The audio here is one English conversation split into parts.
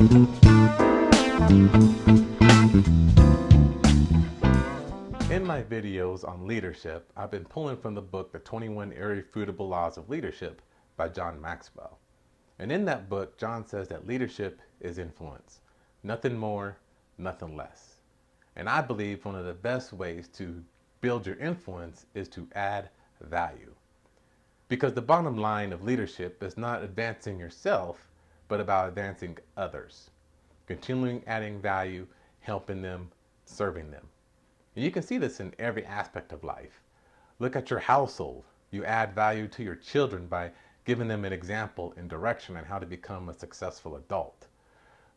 In my videos on leadership, I've been pulling from the book, The 21 Irrefutable Laws of Leadership by John Maxwell. And in that book, John says that leadership is influence. Nothing more, nothing less. And I believe one of the best ways to build your influence is to add value. Because the bottom line of leadership is not advancing yourself, but about advancing others. Continuing adding value, helping them, serving them. And you can see this in every aspect of life. Look at your household. You add value to your children by giving them an example and direction on how to become a successful adult.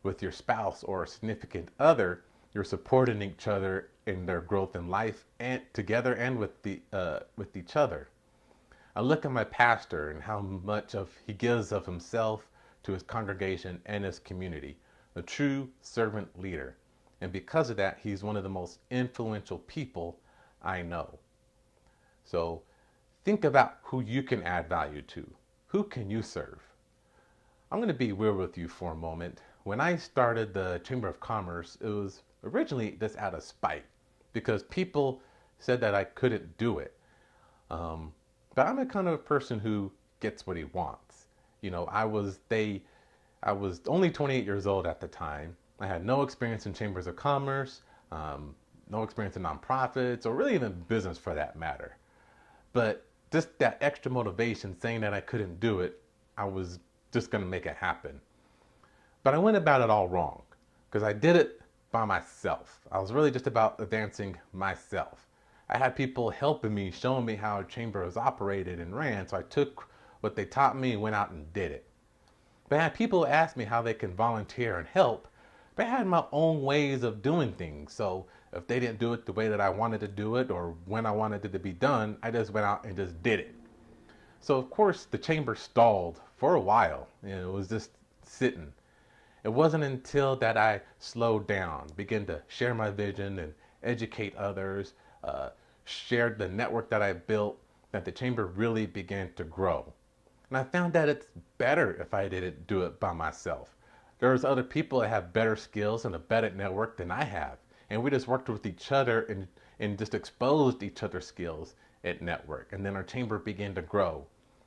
With your spouse or significant other, you're supporting each other in their growth in life and together and with each other. I look at my pastor and how much he gives of himself to his congregation and his community, a true servant leader. And because of that, he's one of the most influential people I know. So think about who you can add value to. Who can you serve? I'm going to be real with you for a moment. When I started the Chamber of Commerce, it was originally just out of spite because people said that I couldn't do it. But I'm the kind of person who gets what he wants. You know, I was only 28 years old at the time. I had no experience in chambers of commerce, no experience in nonprofits, or really even business for that matter. But just that extra motivation saying that I couldn't do it, I was just going to make it happen. But I went about it all wrong because I did it by myself. I was really just about advancing myself. I had people helping me, showing me how a chamber was operated and ran, so I took what they taught me and went out and did it. But I had people ask me how they can volunteer and help, but I had my own ways of doing things. So if they didn't do it the way that I wanted to do it or when I wanted it to be done, I just went out and just did it. So of course the chamber stalled for a while. It was just sitting. It wasn't until that I slowed down, began to share my vision and educate others, shared the network that I built, that the chamber really began to grow. And I found that it's better if I didn't do it by myself. There's other people that have better skills and a better network than I have. And we just worked with each other and just exposed each other's skills at network. And then our chamber began to grow.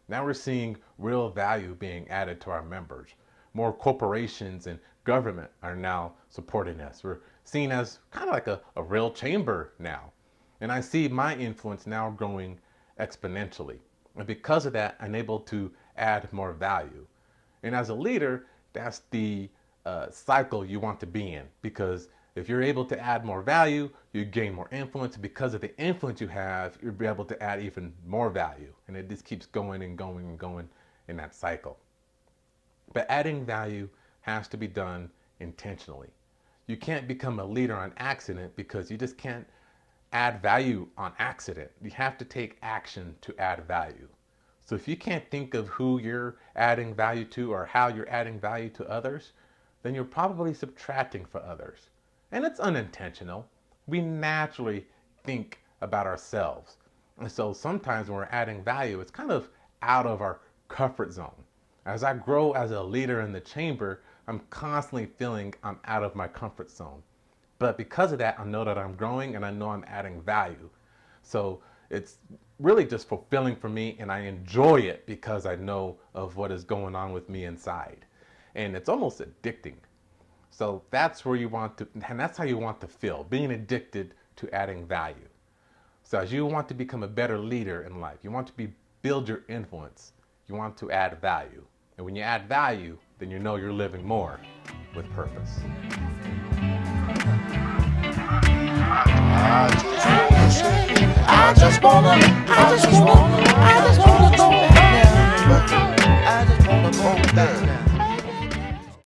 Now we're seeing real value being added to our members. More corporations and government are now supporting us. We're seen as kind of like a real chamber now. And I see my influence now growing exponentially. And because of that, I'm able to add more value. And as a leader, that's the cycle you want to be in, because if you're able to add more value, you gain more influence. Because of the influence you have, you'll be able to add even more value. And it just keeps going and going and going in that cycle. But adding value has to be done intentionally. You can't become a leader on accident because you just can't add value on accident. You have to take action to add value. So if you can't think of who you're adding value to or how you're adding value to others, then you're probably subtracting for others. And it's unintentional. We naturally think about ourselves. And so sometimes when we're adding value, it's kind of out of our comfort zone. As I grow as a leader in the chamber, I'm constantly feeling I'm out of my comfort zone. But because of that, I know that I'm growing and I know I'm adding value. So it's really just fulfilling for me, and I enjoy it because I know of what is going on with me inside. And it's almost addicting. So that's where you want to, and that's how you want to feel, being addicted to adding value. So as you want to become a better leader in life, you want to build your influence, you want to add value. And when you add value, then you know you're living more with purpose. I just wanna